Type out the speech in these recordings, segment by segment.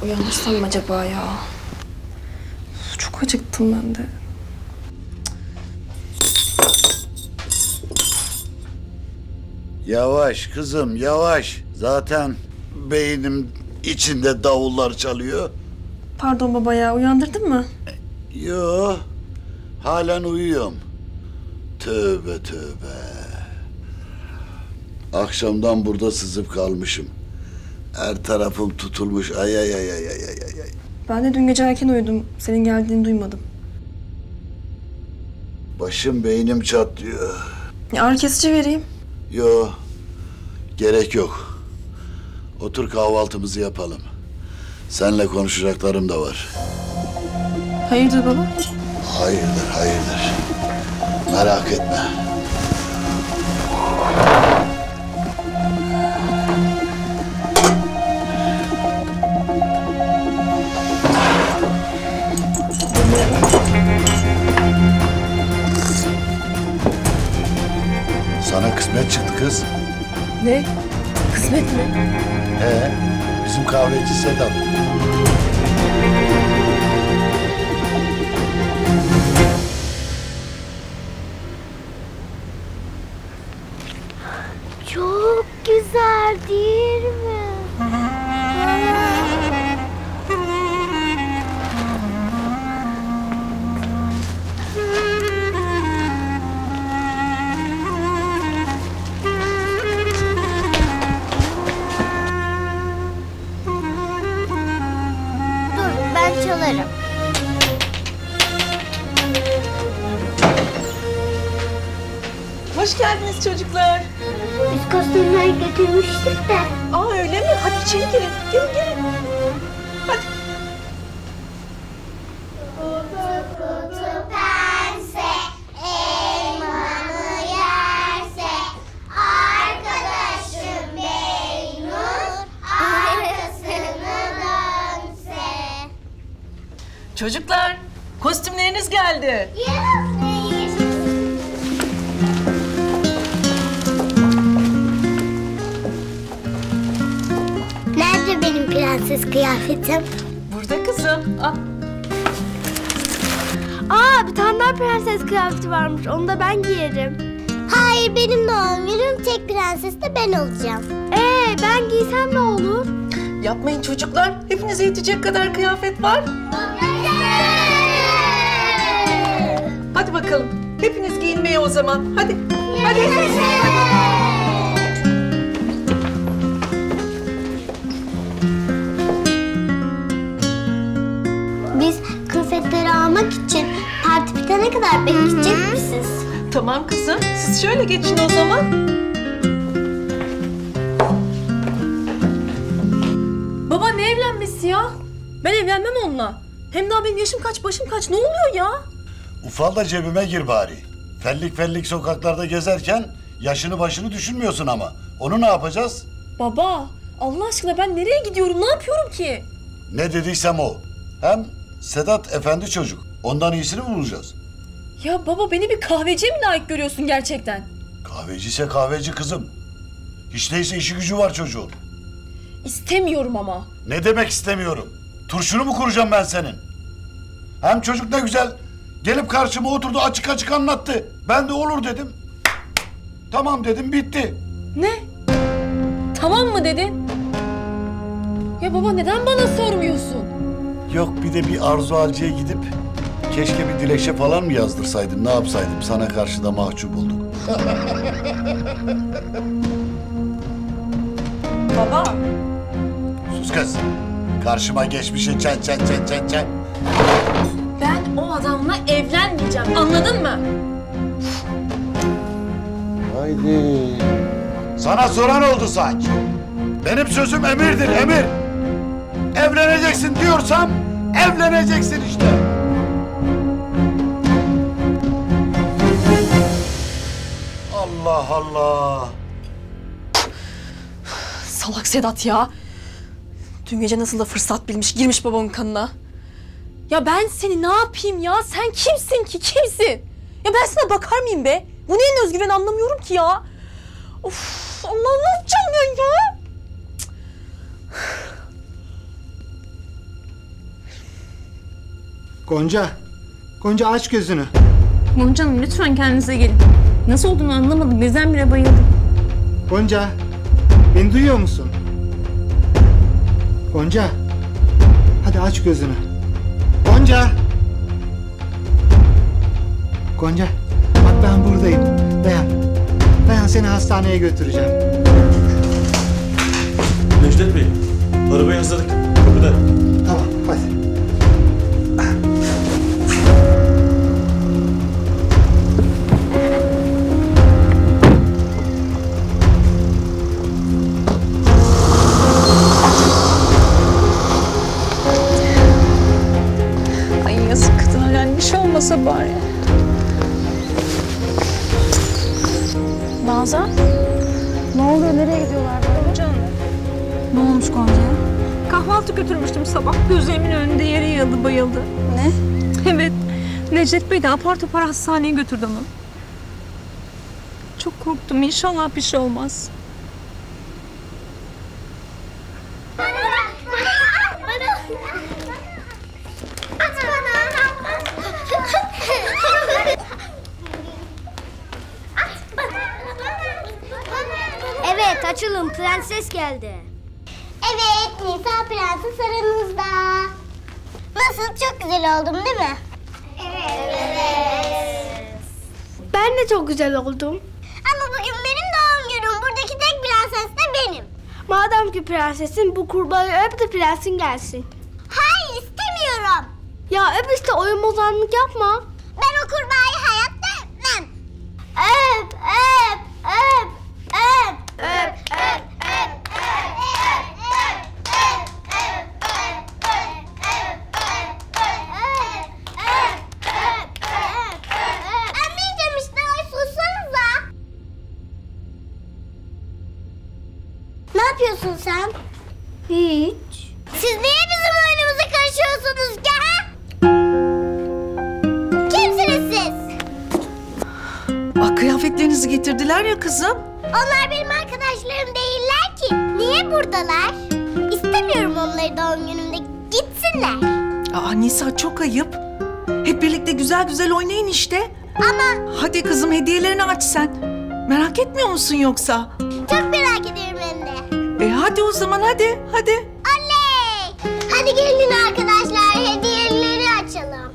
Uyanırsam mı acaba ya? Çok acıktım ben de. Yavaş kızım, yavaş. Zaten beynim içinde davullar çalıyor. Pardon baba ya, uyandırdın mı? Yo, halen uyuyorum. Tövbe tövbe. Akşamdan burada sızıp kalmışım. Her tarafım tutulmuş. Ay ay ay ay ay ay ay. Ben de dün gece erken uyudum. Senin geldiğini duymadım. Başım beynim çatlıyor. Ağrı kesici vereyim. Yo, gerek yok. Otur kahvaltımızı yapalım. Seninle konuşacaklarım da var. Hayırdır baba? Hayırdır, hayırdır. Merak etme. Sana kısmet çıktı kız. Ne? Kısmet mi? He, bizim kahveci Sedat. Çok güzel değil mi? Çalarım. Hoş geldiniz çocuklar. Biz kostümleri getirmiştik de. Aa öyle mi? Hadi içeri girin. Gelin. Hadi. Kutu pense, elmanı yerse, arkadaşım Beynur, arkasını dönse. Çocuklar, kostümleriniz geldi. Nerede benim prenses kıyafetim? Burada kızım. Al. Bir tane daha prenses kıyafeti varmış. Onu da ben giyerim. Hayır, benim doğum günüm, tek prenses de ben olacağım. Ben giysem ne olur? Yapmayın çocuklar. Hepinize yetecek kadar kıyafet var. Hadi bakalım. Hepiniz giyinmeye o zaman. Hadi. Hadi. Biz kıyafetleri almak için parti bitene kadar bekleyecek misiniz? Tamam kızım. Siz şöyle geçin o zaman. Baba ne evlenmesi ya? Ben evlenmem onunla. Hem daha benim yaşım kaç, başım kaç? Ne oluyor ya? Ufal da cebime gir bari. Fellik fellik sokaklarda gezerken yaşını başını düşünmüyorsun ama. Onu ne yapacağız? Baba, Allah aşkına ben nereye gidiyorum? Ne yapıyorum ki? Ne dediysem o. Hem Sedat efendi çocuk. Ondan iyisini mi bulacağız? Ya baba beni bir kahveciye mi layık görüyorsun gerçekten? Kahveci ise kahveci kızım. Hiç değilse işi gücü var çocuğun. İstemiyorum ama. Ne demek istemiyorum? Turşunu mu kuracağım ben senin? Hem çocuk ne güzel gelip karşıma oturdu, açık açık anlattı. Ben de olur dedim. Tamam dedim, bitti. Ne? Tamam mı dedin? Ya baba neden bana sormuyorsun? Yok, bir de bir Arzu Alcı'ya gidip keşke bir dilekçe falan mı yazdırsaydım, ne yapsaydım? Sana karşı da mahcup olduk. Baba. Sus kız. Karşıma geçmişe çen. Ben o adamla evlenmeyeceğim, anladın mı? Haydi. Sana soran oldu sanki. Benim sözüm emirdir, emir. Evleneceksin diyorsam evleneceksin işte. Allah Allah. Salak Sedat ya. Dün gece nasıl da fırsat bilmiş, girmiş babamın kanına. Ya ben seni ne yapayım ya? Sen kimsin ki, kimsin? Ya ben sana bakar mıyım be? Bu neyin özgüveni anlamıyorum ki ya. Of, Allah ne yapacağım ben ya? Gonca aç gözünü. Gonca Hanım lütfen kendinize gelin. Nasıl olduğunu anlamadım. Birdenbire bayıldım. Gonca, beni duyuyor musun? Gonca, hadi aç gözünü. Gonca! Gonca, bak ben buradayım. Dayan seni hastaneye götüreceğim. Nejdet Bey, arabayı hazırladık. Kapıda. Tamam, hadi. Ay yazık kadına, yani bir şey olmasa bari. Nazan? Ne oluyor? Nereye gidiyorlar böyle? Gonca Hanım. Ne olmuş Gonca'ya? Kahvaltı götürmüştüm sabah. Gözlerimin önünde yere yığıldı, bayıldı. Ne? Evet. Nejdet Bey de apar topar hastaneye götürdü onu. Çok korktum. İnşallah bir şey olmaz. Evet, açılın. Prenses geldi. Evet, Nisa prenses aranızda. Nasıl? Çok güzel oldum değil mi? Evet. Ben de çok güzel oldum. Ama bugün benim doğum günüm. Buradaki tek prenses de benim. Madem ki prensesin, bu kurbağayı öp de prensin gelsin. Hayır, istemiyorum. Ya öp işte, oyun bozanlık yapma. Ben o kurbağayı hayatta öpmem. Öp, öp, öp, öp. Öp, öp, öp, öpmeyeceğim işte, ay sussanıza. Ne yapıyorsun sen? Hiç. Siz niye bizim oyunumuza karışıyorsunuz ki ha? Kimsiniz siz? Ah, kıyafetlerinizi getirdiler ya kızım. Onlar benim arkadaşlarım değiller ki. Niye buradalar? İstemiyorum onları doğum günümde. Gitsinler. Aa Nisa, çok ayıp. Hep birlikte güzel güzel oynayın işte. Ama Hadi kızım, hediyelerini aç sen. Merak etmiyor musun yoksa? çok merak ediyorum hem de. Hadi o zaman, hadi. Oley! Hadi gelin arkadaşlar, hediyeleri açalım.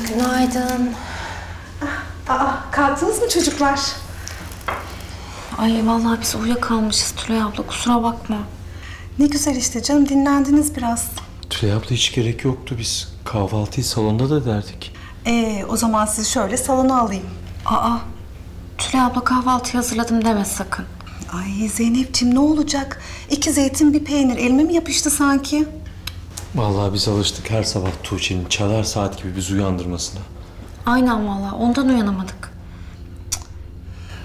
Günaydın. Kalktınız mı çocuklar? Ay vallahi biz uyuyakalmışız Tülay abla, kusura bakma. Ne güzel işte canım, dinlendiniz biraz. Tülay abla hiç gerek yoktu. Biz kahvaltıyı salonda da derdik. O zaman sizi şöyle salona alayım. Aa, Tülay abla kahvaltı hazırladım deme sakın. Ay Zeynep'ciğim ne olacak? 2 zeytin bir peynir elime mi yapıştı sanki? Vallahi biz alıştık her sabah Tuğçe'nin çalar saat gibi bizi uyandırmasına. Aynen vallahi ondan uyanamadık. Cık,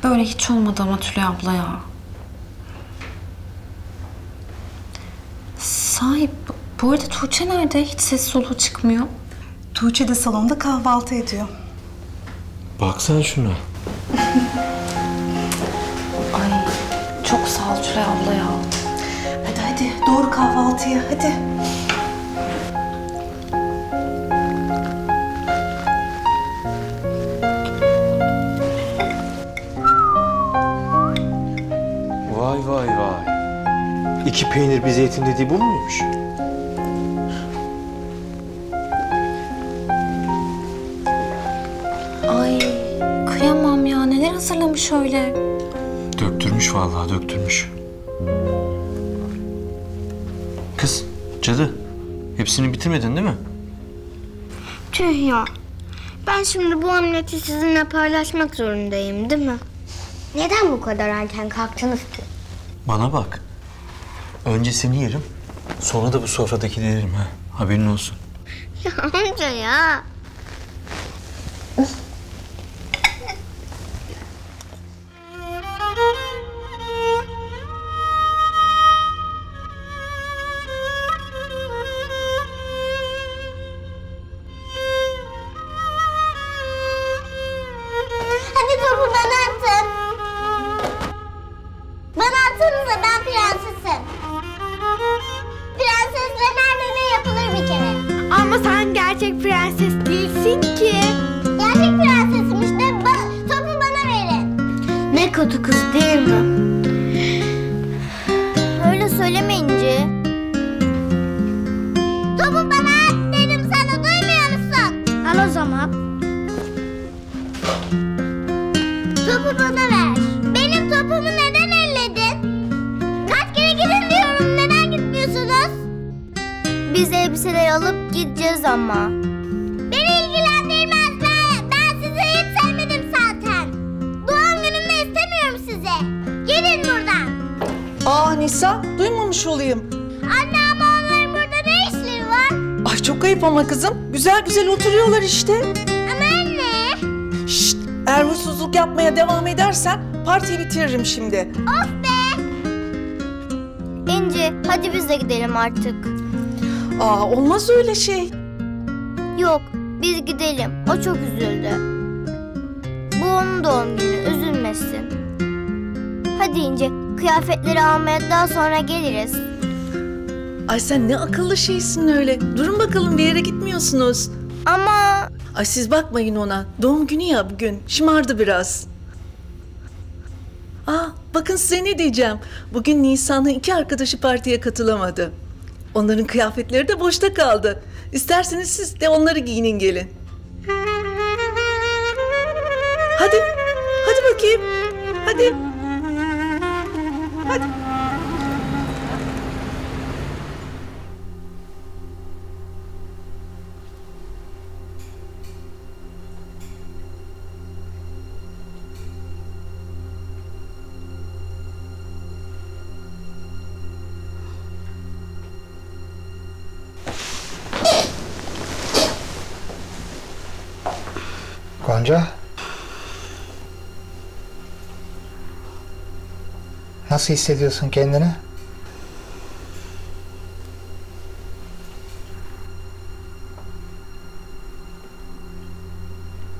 böyle hiç olmadı ama Tülay abla ya. Sahi bu arada Tuğçe nerede? Hiç ses soluğu çıkmıyor. Tuğçe de salonda kahvaltı ediyor. Bak sen şuna. Ay çok sağ ol Tülay abla ya. Hadi doğru kahvaltıya hadi. Vay vay vay. 2 peynir bir zeytin dediği bu muymuş? Ay kıyamam ya, neler hazırlamış öyle. Döktürmüş vallahi döktürmüş. Kız, cadı. Hepsini bitirmedin değil mi? Tüh ya. Ben şimdi bu omleti sizinle paylaşmak zorundayım değil mi? Neden bu kadar erken kalktınız ki? Bana bak. Önce seni yerim, sonra da bu sofradakileri yerim ha. Haberin olsun. Ya amca ya. Hadi topu bana atın. Bana atsanıza, ben prensesim. Prensesler ne yapılır bir kere. Ama sen gerçek prenses değilsin ki. Gerçek prensesim işte. Topu bana verin. Ne kötü kız değil mi? Öyle söylemeyince. Topu bana at dedim sana, duymuyor musun? Al o zaman. Topu bana ver. Benim topumu neden elledin? Kaç kere gidin diyorum, neden gitmiyorsunuz? Biz elbiseleri alıp gideceğiz ama. Beni ilgilendirmez. Ben sizi hiç sevmedim zaten. Doğum günümde istemiyorum sizi. Gidin buradan. Nisa, duymamış olayım. Anne ama onların burada ne işleri var? Ay çok ayıp ama kızım. Güzel güzel oturuyorlar işte. Ama anne. Şşt, eğer huysuzluk yapmaya devam edersen partiyi bitiririm şimdi. Of be. İnci, hadi biz de gidelim artık. Olmaz öyle şey. Yok, biz gidelim. O çok üzüldü. Bu onun doğum günü, üzülmesin. Hadi İnci, kıyafetleri almaya daha sonra geliriz. Ay sen ne akıllı şeysin öyle. Durun bakalım, bir yere gitmiyorsunuz. Ama... Ay siz bakmayın ona. Doğum günü ya bugün. Şımardı biraz. Bakın size ne diyeceğim. Bugün Nisa'nın 2 arkadaşı partiye katılamadı. Onların kıyafetleri de boşta kaldı. İsterseniz siz de onları giyinin gelin. Hadi bakayım. Hadi. Gonca. Nasıl hissediyorsun kendini?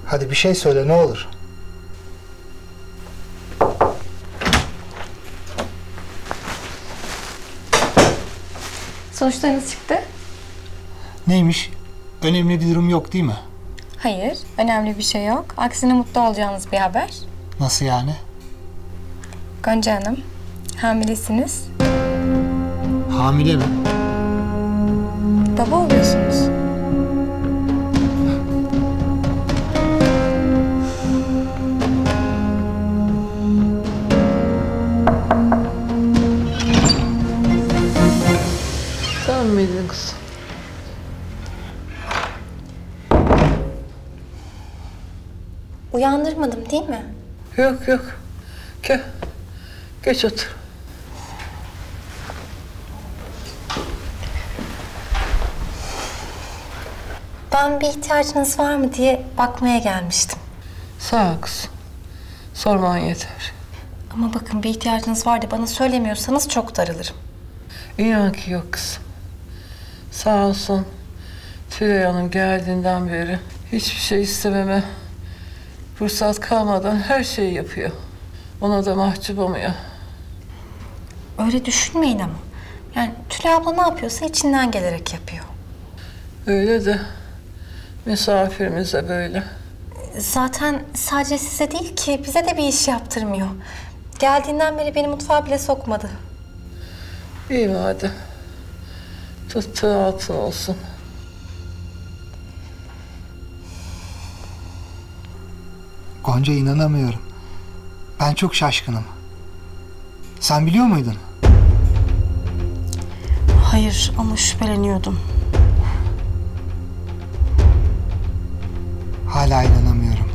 Hadi bir şey söyle, ne olur. Sonuçlarınız çıktı. Neymiş? Önemli bir durum yok değil mi? Hayır, önemli bir şey yok. Aksine mutlu olacağınız bir haber. Nasıl yani? Gonca Hanım, hamilesiniz. Hamile mi? Baba oluyorsunuz. Tamam mıydın kız? Uyandırmadım değil mi? Yok yok. Gel. Geç otur. Ben bir ihtiyacınız var mı diye bakmaya gelmiştim. Sağ ol kızım. Sorman yeter. Ama bakın bir ihtiyacınız var diye bana söylemiyorsanız çok darılırım. İnan ki yok kızım. Sağ olsun Tülay Hanım geldiğinden beri hiçbir şey istememe fırsat kalmadan her şeyi yapıyor. Ona da mahcup olmuyor. Öyle düşünmeyin ama. Yani Tülay abla ne yapıyorsa içinden gelerek yapıyor. Öyle de misafirimize böyle. Zaten sadece size değil ki bize de bir iş yaptırmıyor. Geldiğinden beri beni mutfağa bile sokmadı. İyi madem. Tuttuğu altın olsun. Gonca, inanamıyorum. Ben çok şaşkınım. Sen biliyor muydun? Hayır ama şüpheleniyordum. Hala inanamıyorum.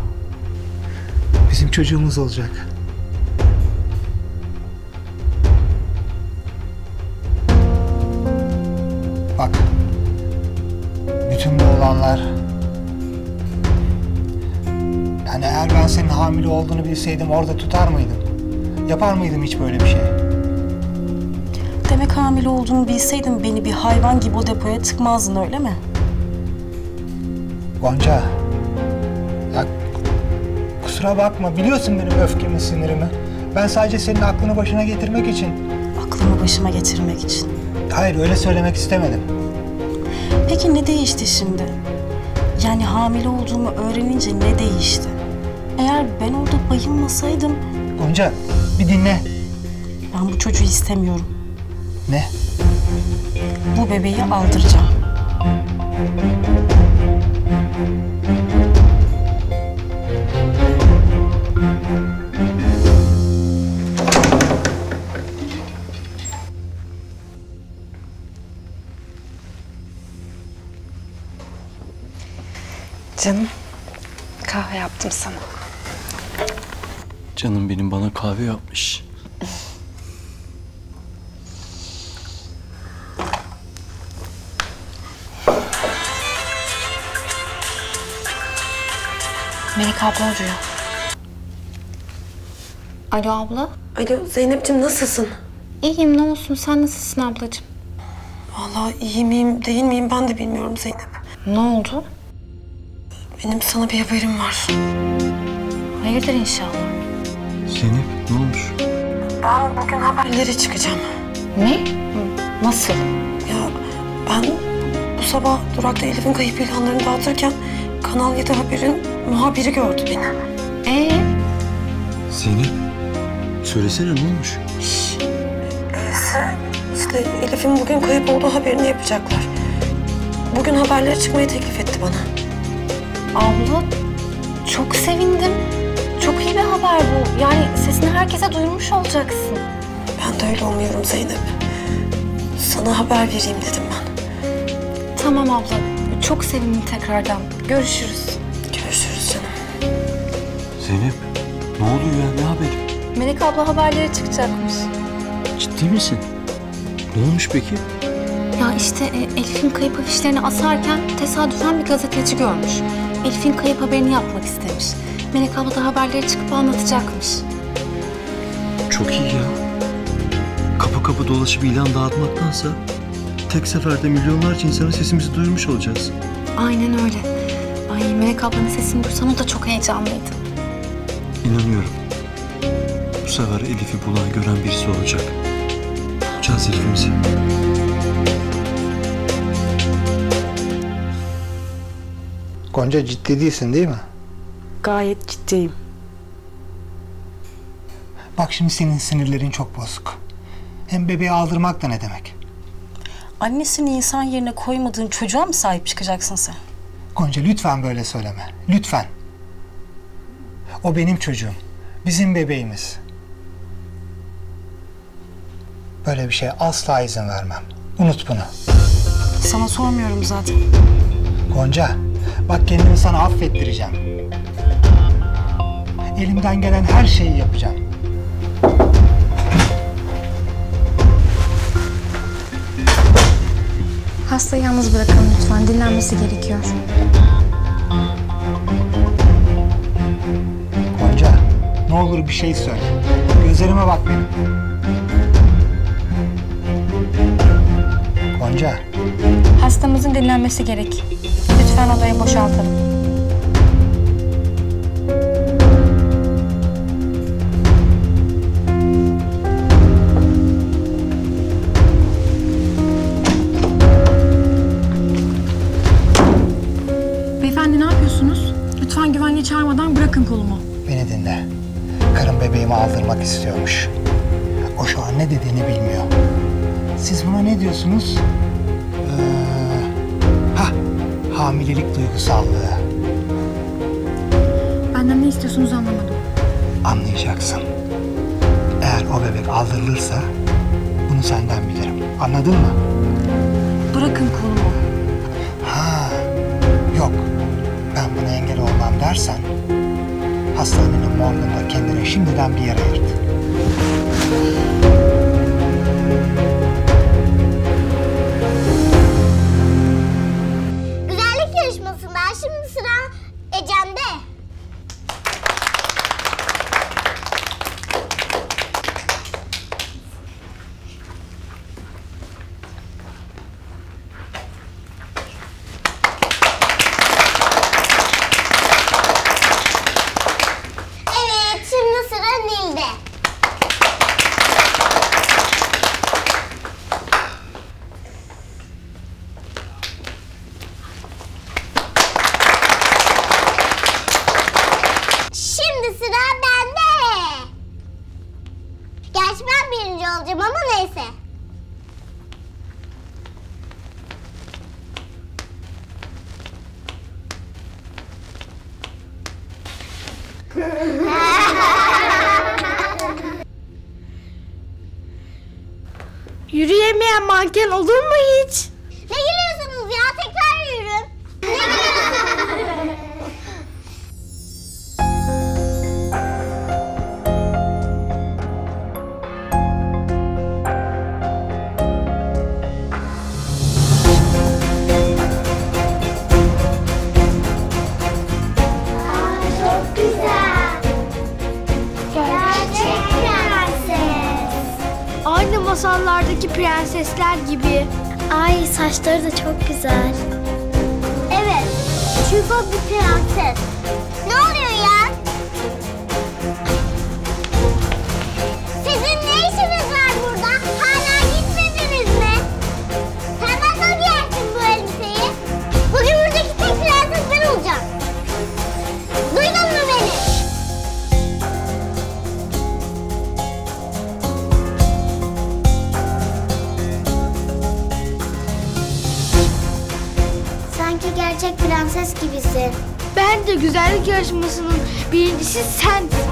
Bizim çocuğumuz olacak. Bak. Bütün bu olanlar... Yani eğer ben senin hamile olduğunu bilseydim orada tutar mıydım? Yapar mıydım hiç böyle bir şey? Demek hamile olduğunu bilseydin beni bir hayvan gibi o depoya tıkmazdın, öyle mi? Gonca, ya kusura bakma, biliyorsun benim öfkemi, sinirimi. Ben sadece senin aklını başına getirmek için... Aklımı başıma getirmek için. Hayır, öyle söylemek istemedim. Peki ne değişti şimdi? Yani hamile olduğumu öğrenince ne değişti? Eğer ben orada bayılmasaydım... Gonca, bir dinle. Ben bu çocuğu istemiyorum. Ne? Bu bebeği aldıracağım. Canım, kahve yaptım sana. Canım benim bana kahve yapmış. Melek abla arıyor. Alo abla. Alo Zeynep'ciğim, nasılsın? İyiyim, ne olsun, sen nasılsın ablacığım? Vallahi iyi miyim değil miyim ben de bilmiyorum Zeynep. Ne oldu? Benim sana bir haberim var. Hayırdır inşallah. Zeynep ne olmuş? Ben bugün haberlere çıkacağım. Ne? Nasıl? Ya ben bu sabah durakta Elif'in kayıp ilanlarını dağıtırken Kanal 7 Haber'in muhabiri gördü beni. Zeynep söylesene, ne olmuş? İşte Elif'in bugün kayıp olduğu haberini yapacaklar. Bugün haberlere çıkmayı teklif etti bana. Abla, çok sevindim. Çok iyi bir haber bu. Yani sesini herkese duyurmuş olacaksın. Ben de öyle umuyorum Zeynep. Sana haber vereyim dedim ben. Tamam abla, çok sevindim tekrardan. Görüşürüz. Görüşürüz canım. Zeynep ne oluyor ya, ne haberi? Melek abla haberlere çıkacakmış. Ciddi misin? Ne olmuş peki? Ya işte Elif'in kayıp afişlerini asarken tesadüfen bir gazeteci görmüş. Elif'in kayıp haberini yapmak istemiş. Melek abla da haberlere çıkıp anlatacakmış. Çok iyi ya. Kapı kapı dolaşıp ilan dağıtmaktansa tek seferde milyonlarca insana sesimizi duyurmuş olacağız. Aynen öyle. Ay, Melek ablanın sesini duysan o da çok heyecanlıydı. İnanıyorum. Bu sefer Elif'i bulan, gören birisi olacak. Bulacağız Elif'imizi. Gonca, ciddi değilsin değil mi? Gayet ciddiyim. Bak şimdi senin sinirlerin çok bozuk. Hem bebeği aldırmak da ne demek? Annesini insan yerine koymadığın çocuğa mı sahip çıkacaksın sen? Gonca, lütfen böyle söyleme. Lütfen. O benim çocuğum. Bizim bebeğimiz. Böyle bir şeye asla izin vermem. Unut bunu. Sana sormuyorum zaten. Gonca, bak kendimi sana affettireceğim. Elimden gelen her şeyi yapacağım. Hastayı yalnız bırakalım lütfen. Dinlenmesi gerekiyor. Gonca, ne olur bir şey söyle. Gözlerime bak benim. Gonca. Hastamızın dinlenmesi gerek. Lütfen odayı boşaltalım. Beyefendi ne yapıyorsunuz? Lütfen güvenliği çağırmadan bırakın kolumu. Beni dinle. Karım bebeğimi aldırmak istiyormuş. O şu an ne dediğini bilmiyor. Siz buna ne diyorsunuz? Hamilelik duygusallığı. Benden ne istiyorsunuz anlamadım. Anlayacaksın. Eğer o bebek aldırılırsa bunu senden bilirim. Anladın mı? Bırakın kolumu. Yok. Ben buna engel olmam dersen hastanenin morgunda kendine şimdiden bir yer ayırt. Güzellik yarışmasında şimdi sıra Ecem'de. Evet, şimdi sıra Nil'de. Şimdi sıra bende. Gerçi ben birinci olacağım ama neyse. Yürüyemeyen manken olur mu hiç? Ne gülüyorsunuz ya? Tekrar yürüyün. Ne gülüyorsunuz? Çok güzel. Gerçek prenses. Aynı masallardaki prensesler gibi. Ay saçları da çok güzel. Evet. Çünkü o bir prenses. Ne oluyor ya? Sizin ne işiniz var burada? Hala gitmediniz mi? Sen nasıl giyersin bu elbiseyi? Bugün buradaki tek prenses ben olacağım. Duydun mu beni? Sanki gerçek prenses gibisin. Bence güzellik yarışmasının birincisi sensin.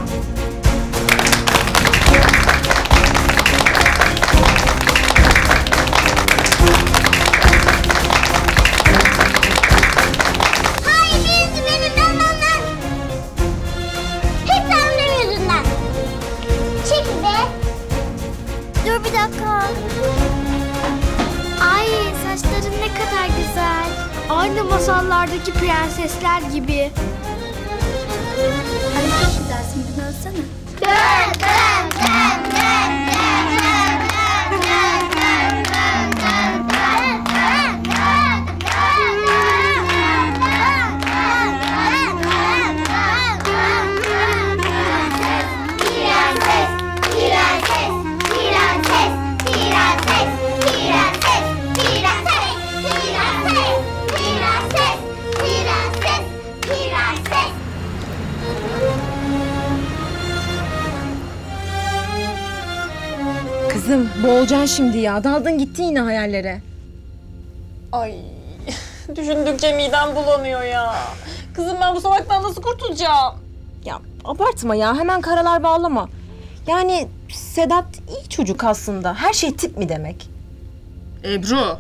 Hayır birisi benim ondan. Hep sen benim yüzünden. Çekil be. Dur bir dakika. Ay saçların ne kadar güzel. Aynı masallardaki prensesler gibi. Ay çok güzelsin bir dönsene. Dön dön dön dön dön dön dön dön dön dön dön Kızım boğulacaksın şimdi ya. Daldın gittin yine hayallere. Ay düşündükçe midem bulanıyor ya. Kızım ben bu salaktan nasıl kurtulacağım? Ya abartma ya. Hemen karalar bağlama. Yani Sedat iyi çocuk aslında. Her şey tip mi demek? Ebru.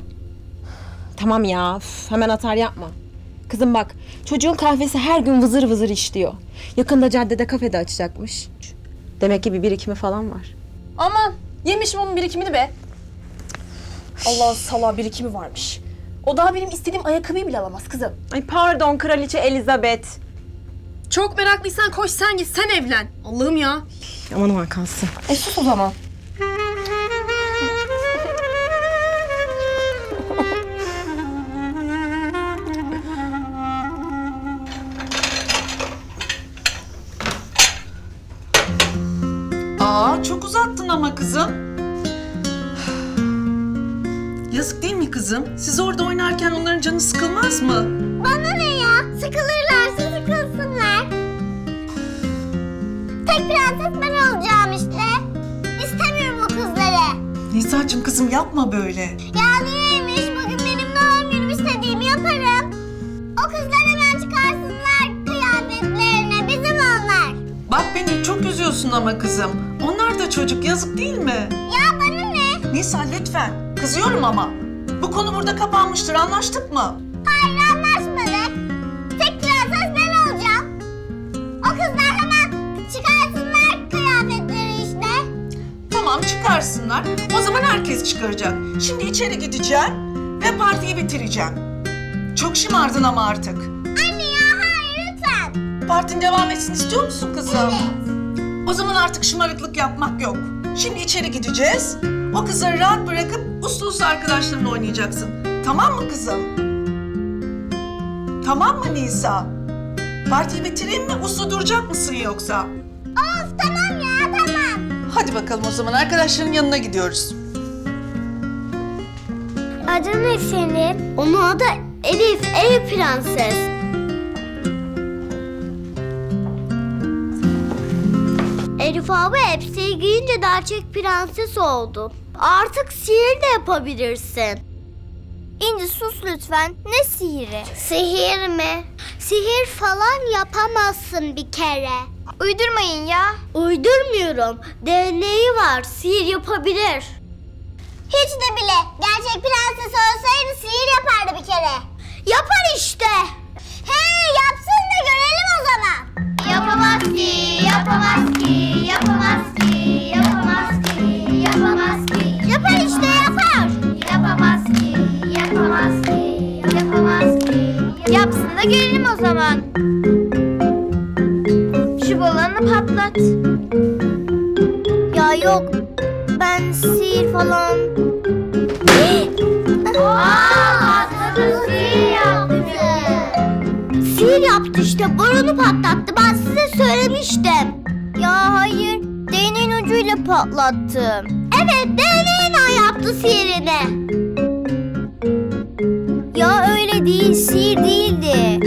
Tamam ya. Hemen atar yapma. Kızım bak, çocuğun kahvesi her gün vızır vızır işliyor. Yakında caddede kafede açacakmış. Demek ki bir birikimi falan var. Aman, yemişim onun birikimini be. Allah salağı birikimi varmış. O daha benim istediğim ayakkabıyı bile alamaz kızım. Ay pardon Kraliçe Elizabeth. Çok meraklıysan koş sen git, sen evlen. Allah'ım ya. Aman aman kalsın. Sus o zaman. Çok uzattın ama kızım. Yazık değil mi kızım? Siz orada oynarken onların canı sıkılmaz mı? Bana ne ya? Sıkılırlarsa sıkılsınlar. Tek prenses ben olacağım işte. İstemiyorum o kızları. Nisa'cığım kızım yapma böyle. Ya niyeymiş? Bugün benim doğum günüm, istediğimi yaparım. O kızlar hemen çıkarsınlar kıyafetlerine, bizim onlar. Bak beni çok üzüyorsun ama kızım. Onlar da çocuk, yazık değil mi? Ya bana ne? Nisa lütfen. Kızıyorum ama. Bu konu burada kapanmıştır, anlaştık mı? Hayır, anlaşmadık. Tek prenses ben olacağım. O kızlar hemen çıkarsınlar kıyafetleri işte. Tamam çıkarsınlar. O zaman herkes çıkaracak. Şimdi içeri gideceğim ve partiyi bitireceğim. Çok şımardın ama artık. Anne ya hayır lütfen. Partin devam etsin istiyor musun kızım? Evet. O zaman artık şımarıklık yapmak yok. Şimdi içeri gideceğiz. O kızları rahat bırakıp uslu uslu arkadaşlarınla oynayacaksın. Tamam mı kızım? Tamam mı Nisa? Partiyi bitireyim mi? Uslu duracak mısın yoksa? Of tamam ya tamam. Hadi bakalım o zaman arkadaşların yanına gidiyoruz. Adın ne senin? Onun adı Elif, Elif prenses. Elif abla elbiseyi giyince gerçek prenses oldu. Artık sihir de yapabilirsin. İnci sus lütfen. Ne sihiri? Sihir mi? Sihir falan yapamazsın bir kere. Uydurmayın ya. Uydurmuyorum. Deneyi var. Sihir yapabilir. Hiç de bile. Gerçek prenses olsaydı sihir yapardı bir kere. Yapar işte. Hey yapsın da görelim o zaman. Yapamaz ki, yapamaz ki, yapamaz ki, yapamaz ki, yapamaz ki. Yapar işte yapar. Yapamaz ki, yapamaz ki, yapamaz ki. Yapsın da görelim o zaman. Şu balonu patlat. Ya yok. Ben sihir falan... Patladı sihir yaptı. Sihir yaptı işte. Balonu patlattı. Ben size söylemiştim. Ya hayır. Değneğin ucuyla patlattım. Evet değneğin yaptı sihirini. Ya öyle değil. Sihir değildi.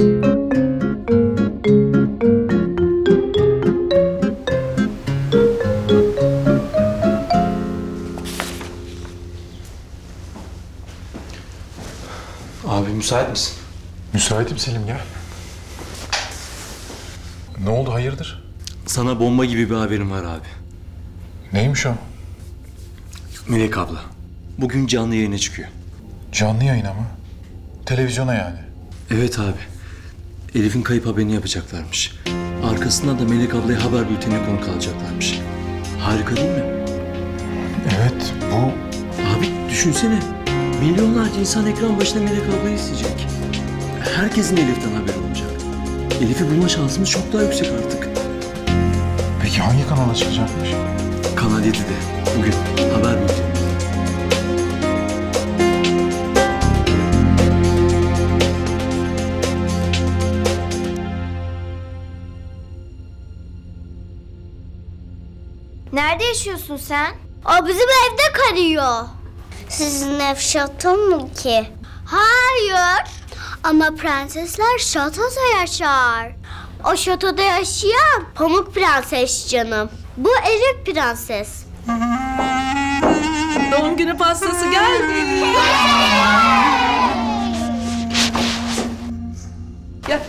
Abi müsait misin? Müsaitim Selim gel. Ne oldu hayırdır? Sana bomba gibi bir haberim var abi. Neymiş o? Melek abla. Bugün canlı yayına çıkıyor. Canlı yayına mı? Televizyona yani. Evet abi. Elif'in kayıp haberini yapacaklarmış. Arkasından da Melek ablaya haber bültenine konuk alacaklarmış. Harika değil mi? Evet bu... Abi düşünsene. Milyonlarca insan ekran başında Melek ablayı izleyecek. Herkesin Elif'ten haberi olacak. Elif'i bulma şansımız çok daha yüksek artık. Peki hangi kanala çıkacakmış? Kanal 7'de. Bugün haber bülteni. Nerede yaşıyorsun sen? O bizim evde kalıyor. Sizin ev şato mu ki? Hayır. Ama prensesler şatoda yaşar. O şatoda yaşayan Pamuk Prenses canım. Bu Elif Prenses. Doğum günü pastası geldi. Gel.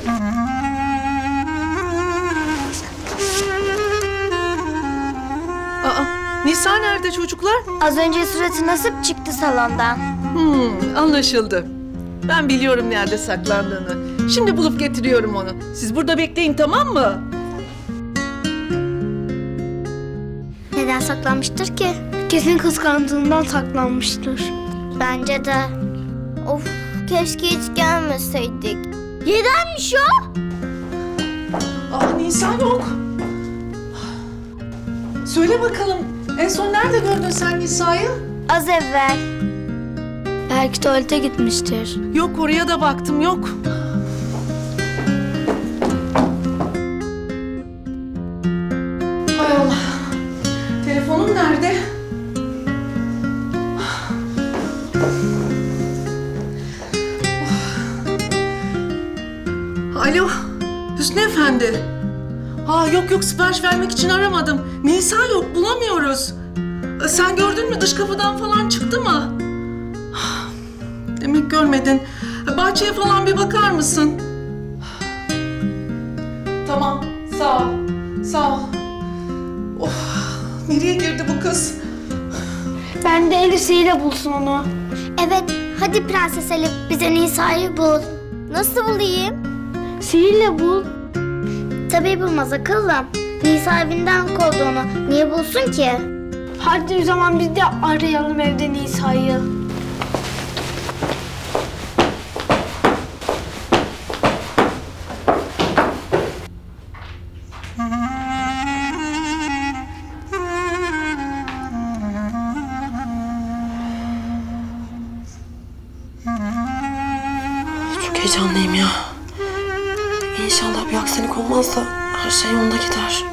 Nisa nerede çocuklar? Az önce suratı nasıl çıktı salondan? Anlaşıldı. Ben biliyorum nerede saklandığını. Şimdi bulup getiriyorum onu. Siz burada bekleyin, tamam mı? Neden saklanmıştır ki? Kesin kıskandığından saklanmıştır. Bence de. Of, keşke hiç gelmeseydik. Nedenmiş o? Ah, Nisa yok. Söyle bakalım, en son nerede gördün sen Nisa'yı? Az evvel. Belki tuvalete gitmiştir. Yok, oraya da baktım, yok. Hay Allah. Telefonun nerede? Alo, Hüsnü Efendi. Yok sipariş vermek için aramadım. Nisa yok, bulamıyoruz. Sen gördün mü, dış kapıdan falan çıktı mı? Demek görmedin. Bahçeye falan bir bakar mısın? Tamam, sağ ol. Sağ ol. Of, nereye girdi bu kız? Ben de Elif'iyle bulsun onu. Evet, hadi Prenses Elif bize Nisa'yı bul. Nasıl bulayım? Sihirle bul. Tabii bulmaz akıllım. Nisa evinden kovdu onu. Niye bulsun ki? Hadi o zaman biz de arayalım evde Nisa'yı. Çok heyecanlıyım ya. İnşallah bir aksilik olmaz da her şey yolunda gider.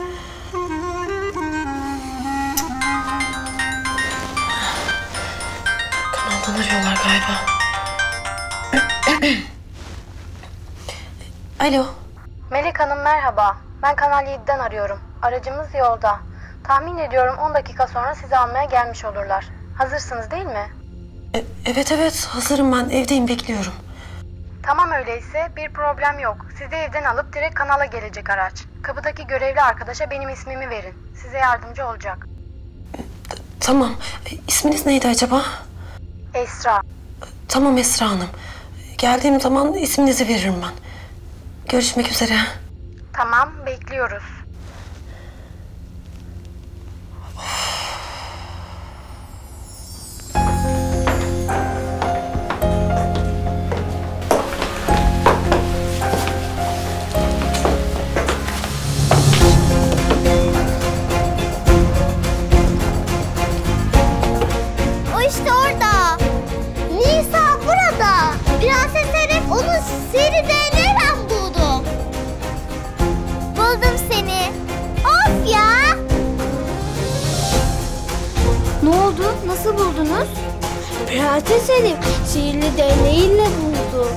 Kanaldan arıyorlar galiba. Alo. Melek Hanım merhaba. Ben Kanal 7'den arıyorum. Aracımız yolda. Tahmin ediyorum 10 dakika sonra sizi almaya gelmiş olurlar. Hazırsınız değil mi? Evet hazırım ben. Evdeyim, bekliyorum. Tamam öyleyse bir problem yok. Sizi evden alıp direkt kanala gelecek araç. Kapıdaki görevli arkadaşa benim ismimi verin. Size yardımcı olacak. Tamam. İsminiz neydi acaba? Esra. Tamam Esra Hanım. Geldiğim zaman isminizi veririm ben. Görüşmek üzere. Tamam, bekliyoruz. O işte orada. Nisa burada. Prenses Elif onu sihirli değneğiyle buldu. Buldum seni. Of ya. Ne oldu? Nasıl buldunuz? Prenses Elif sihirli değneğiyle buldu.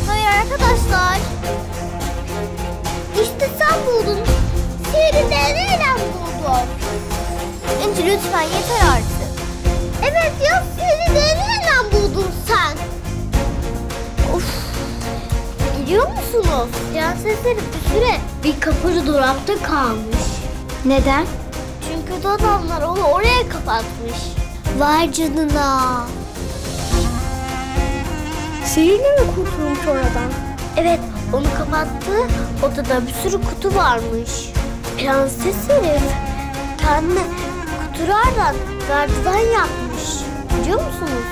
Hayır arkadaşlar. İşte sen buldun. Sihirli değneğiyle buldun. İnci lütfen yeter artık. Evet ya, sihirli değneğiyle buldun sen. Of. Biliyor musunuz? Prenses Elif bir süre bir kapıcı dolapta kalmış. Neden? Çünkü adamlar onu oraya kapatmış. Vay canına. Sihirle mi kurtulmuş oradan? Evet, onu kapattı. Odada bir sürü kutu varmış. Prenses Elif kendine kutulardan merdiven yapmış. Biliyor musunuz?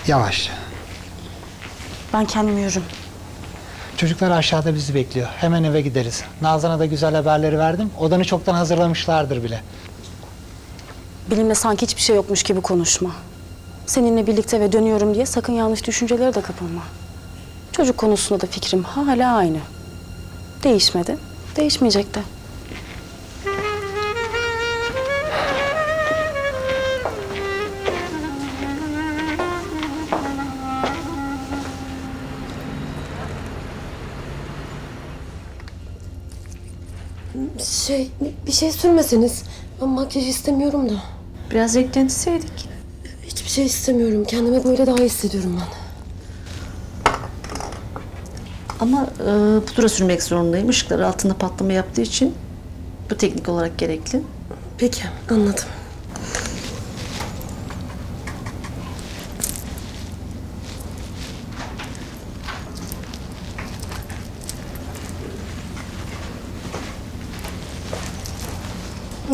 Yavaş. Ben kendim yürürüm. Çocuklar aşağıda bizi bekliyor. Hemen eve gideriz. Nazan'a da güzel haberleri verdim. Odanı çoktan hazırlamışlardır bile. Benimle sanki hiçbir şey yokmuş gibi konuşma. Seninle birlikte eve dönüyorum diye sakın yanlış düşüncelere de kapılma. Çocuk konusunda da fikrim hala aynı. Değişmedi, değişmeyecek de. Bir şey sürmeseniz. Ben makyaj istemiyorum da. Biraz eklenseydik. Hiçbir şey istemiyorum. Kendime böyle daha iyi hissediyorum ben. Ama pudra sürmek zorundayım. Işıklar altında patlama yaptığı için bu teknik olarak gerekli. Peki, anladım.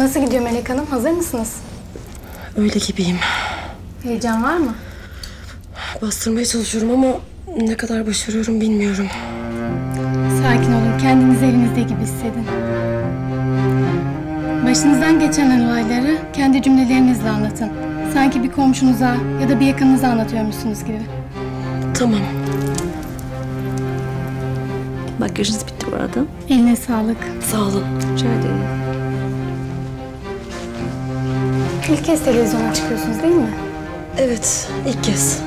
Nasıl gidiyor Melek Hanım? Hazır mısınız? Öyle gibiyim. Heyecan var mı? Bastırmaya çalışıyorum ama ne kadar başarıyorum bilmiyorum. Sakin olun. Kendinizi evinizde gibi hissedin. Başınızdan geçen olayları kendi cümlelerinizle anlatın. Sanki bir komşunuza ya da bir yakınınıza anlatıyormuşsunuz gibi. Tamam. Makyajınız bitti bu arada. Eline sağlık. Sağ olun. Rica ederim. İlk kez televizyona çıkıyorsunuz değil mi? Evet, ilk kez.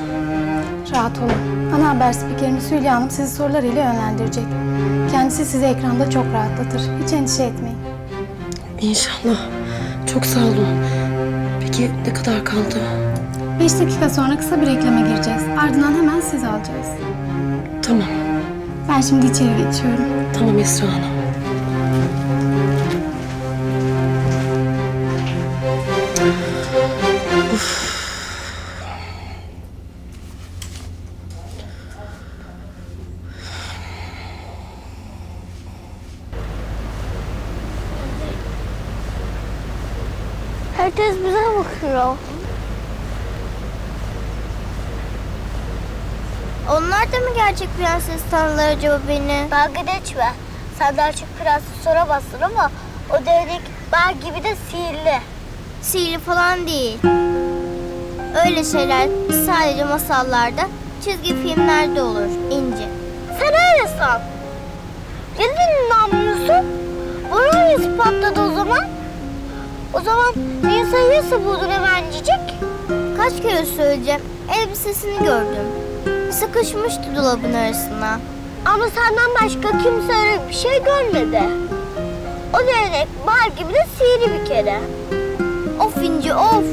Rahat olun. Ana haber spikerimiz Hülya Hanım sizi sorularıyla yönlendirecek. Kendisi sizi ekranda çok rahatlatır. Hiç endişe etmeyin. İnşallah. Çok sağ olun. Peki ne kadar kaldı? 5 dakika sonra kısa bir reklama gireceğiz. Ardından hemen sizi alacağız. Tamam. Ben şimdi içeri geçiyorum. Tamam Esra Hanım. Uf. Herkes bize bakıyor. Onlar da mı gerçek prenses tanrılar acaba beni? Dalga geçme. Sen gerçek prenses soramazsın ama o değnek bal gibi de sihirli. Sihirli falan değil. Öyle şeyler sadece masallarda, çizgi filmlerde olur İnci. Sen öyle san. Neden inanmıyorsun? Bana öyle ispatladı o zaman. O zaman Nisa'yı nasıl buldun hemencik? Kaç kere söyleyeceğim. Elbisesini gördüm. Sıkışmıştı dolabın arasına. Ama senden başka kimse öyle bir şey görmedi. O değnek bal gibi de sihirli bir kere. Of İnci of.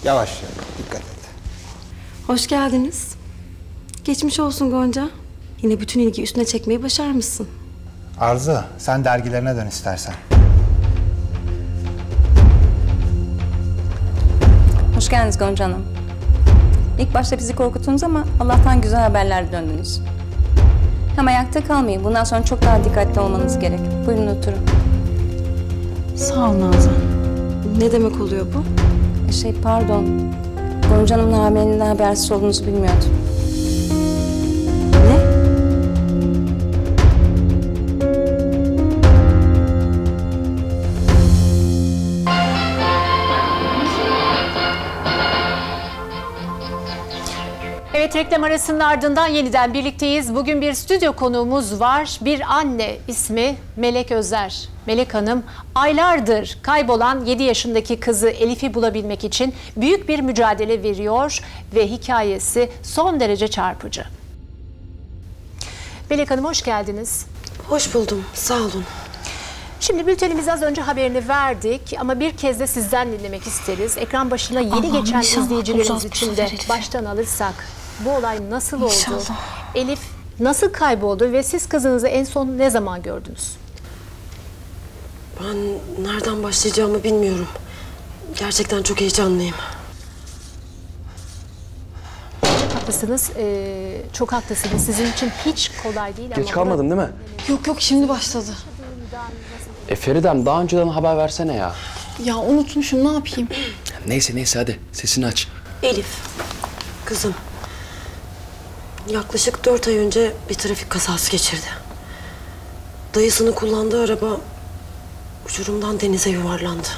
Yavaş yavaş, dikkat et. Hoş geldiniz. Geçmiş olsun Gonca. Yine bütün ilgi üstüne çekmeyi başarmışsın. Arzu, sen dergilerine dön istersen. Hoş geldiniz Gonca Hanım. İlk başta bizi korkuttunuz ama Allah'tan güzel haberlerle döndünüz. Hem ayakta kalmayın. Bundan sonra çok daha dikkatli olmanız gerek. Buyurun oturun. Sağ ol Nazan. Ne demek oluyor bu? Pardon. Gonca Hanım'ın hamileliğinden habersiz olduğunuzu bilmiyordum. Evet, reklam arasının ardından yeniden birlikteyiz. Bugün bir stüdyo konuğumuz var. Bir anne, ismi Melek Özer. Melek Hanım aylardır kaybolan 7 yaşındaki kızı Elif'i bulabilmek için büyük bir mücadele veriyor ve hikayesi son derece çarpıcı. Melek Hanım hoş geldiniz. Hoş buldum, sağ olun. Şimdi bültenimize az önce haberini verdik ama bir kez de sizden dinlemek isteriz. Ekran başına yeni geçen izleyicilerimiz için de baştan alırsak bu olay nasıl oldu? Elif nasıl kayboldu ve siz kızınızı en son ne zaman gördünüz? Ben nereden başlayacağımı bilmiyorum. Gerçekten çok heyecanlıyım. Haklısınız, çok haklısınız. Sizin için hiç kolay değil ama... Geç kalmadım değil mi? Yok yok şimdi başladı. Feridem daha önceden haber versene ya. Ya unutmuşum ne yapayım? Neyse hadi sesini aç. Elif, kızım. Yaklaşık 4 ay önce bir trafik kazası geçirdi. Dayısının kullandığı araba uçurumdan denize yuvarlandı.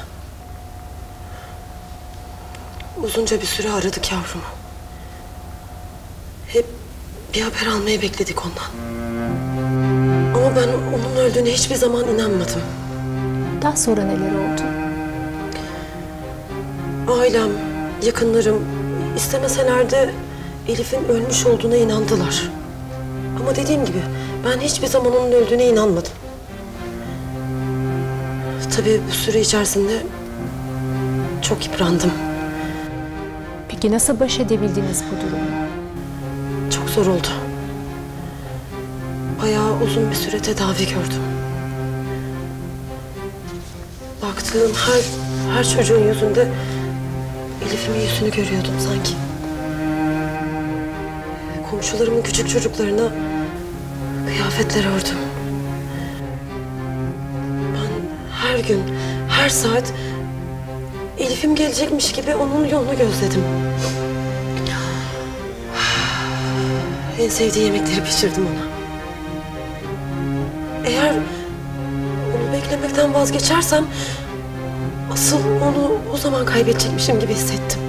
Uzunca bir süre aradık yavrumu. Hep bir haber almayı bekledik ondan. Ama ben onun öldüğüne hiçbir zaman inanmadım. Daha sonra neler oldu? Ailem, yakınlarım istemeseler de Elif'in ölmüş olduğuna inandılar. Ama dediğim gibi ben hiçbir zaman onun öldüğüne inanmadım. Tabii bu süre içerisinde çok yıprandım. Peki nasıl baş edebildiniz bu durumla? Çok zor oldu. Bayağı uzun bir süre tedavi gördüm. Baktığım her çocuğun yüzünde Elif'imin yüzünü görüyordum sanki. Komşularımın küçük çocuklarına Kıyafetler ördüm. Ben her gün, her saat Elif'im gelecekmiş gibi onun yolunu gözledim. En sevdiği yemekleri pişirdim ona. Eğer onu beklemekten vazgeçersem asıl onu o zaman kaybedecekmişim gibi hissettim.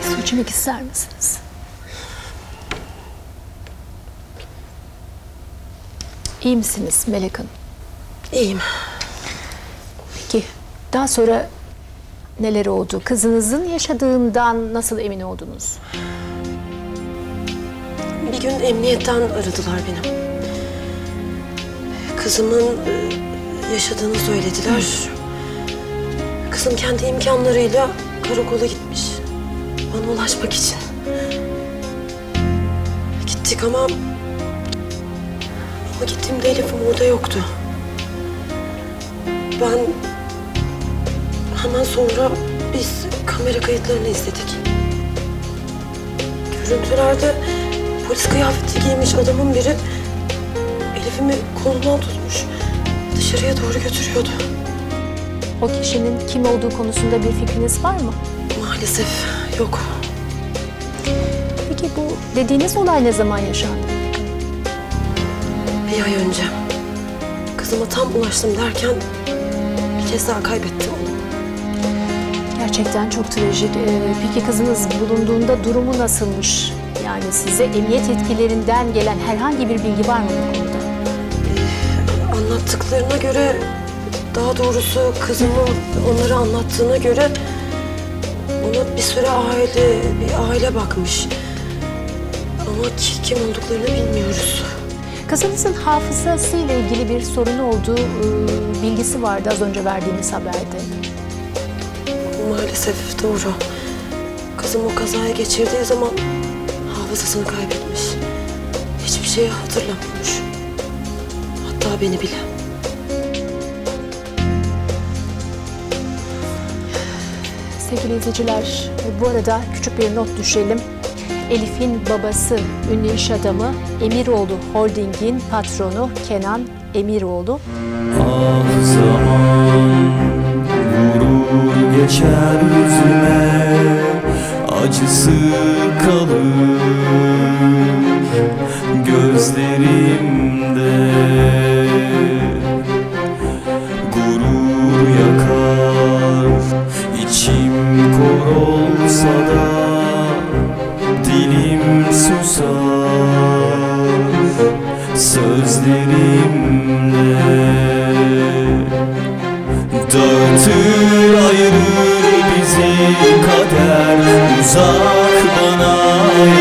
Su içmek ister misiniz? İyi misiniz Melek Hanım? İyiyim. Peki daha sonra neler oldu? Kızınızın yaşadığından nasıl emin oldunuz? Bir gün emniyetten aradılar beni. Kızımın yaşadığını söylediler. Kızım kendi imkanlarıyla karakola gitmiş. Bana ulaşmak için. Gittik ama gittiğimde Elif'im orada yoktu. Ben hemen sonra biz kamera kayıtlarını izledik. Görüntülerde polis kıyafeti giymiş adamın biri Elif'imi kolundan tutmuş. Dışarıya doğru götürüyordu. O kişinin kim olduğu konusunda bir fikriniz var mı? Maalesef yok. Peki bu dediğiniz olay ne zaman yaşandı? Bir ay önce. Kızıma tam ulaştım derken bir kez daha kaybettim onu. Gerçekten çok trajik. Peki kızınız bulunduğunda durumu nasılmış? Yani size emniyet yetkililerinden gelen herhangi bir bilgi var mı bu konuda? Anlattıklarına göre, daha doğrusu kızımın onları anlattığına göre ona bir süre bir aile bakmış. Ama kim olduklarını bilmiyoruz. Kızınızın hafızasıyla ilgili bir sorunu olduğu bilgisi vardı az önce verdiğiniz haberde. Maalesef doğru. Kızım o kazayı geçirdiği zaman hafızasını kaybetmiş. Hiçbir şeyi hatırlamıyormuş. Hatta beni bile. Sevgili izleyiciler, bu arada küçük bir not düşelim. Elif'in babası, ünlü iş adamı Emiroğlu Holding'in patronu Kenan Emiroğlu. Ah zaman vurur geçer yüzüme, acısı kalır gözlerimde. Gurur yakar, içim kor olsa da dilim susar sözlerimle. Dağıtır ayırır bizi kader, uzak bana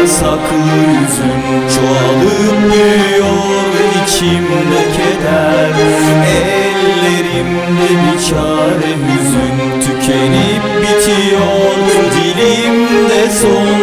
yasaklı yüzün. Çoğalıp büyüyor içimde keder, ellerimde bir çare hüzün. Tükenip bitiyor dilimde son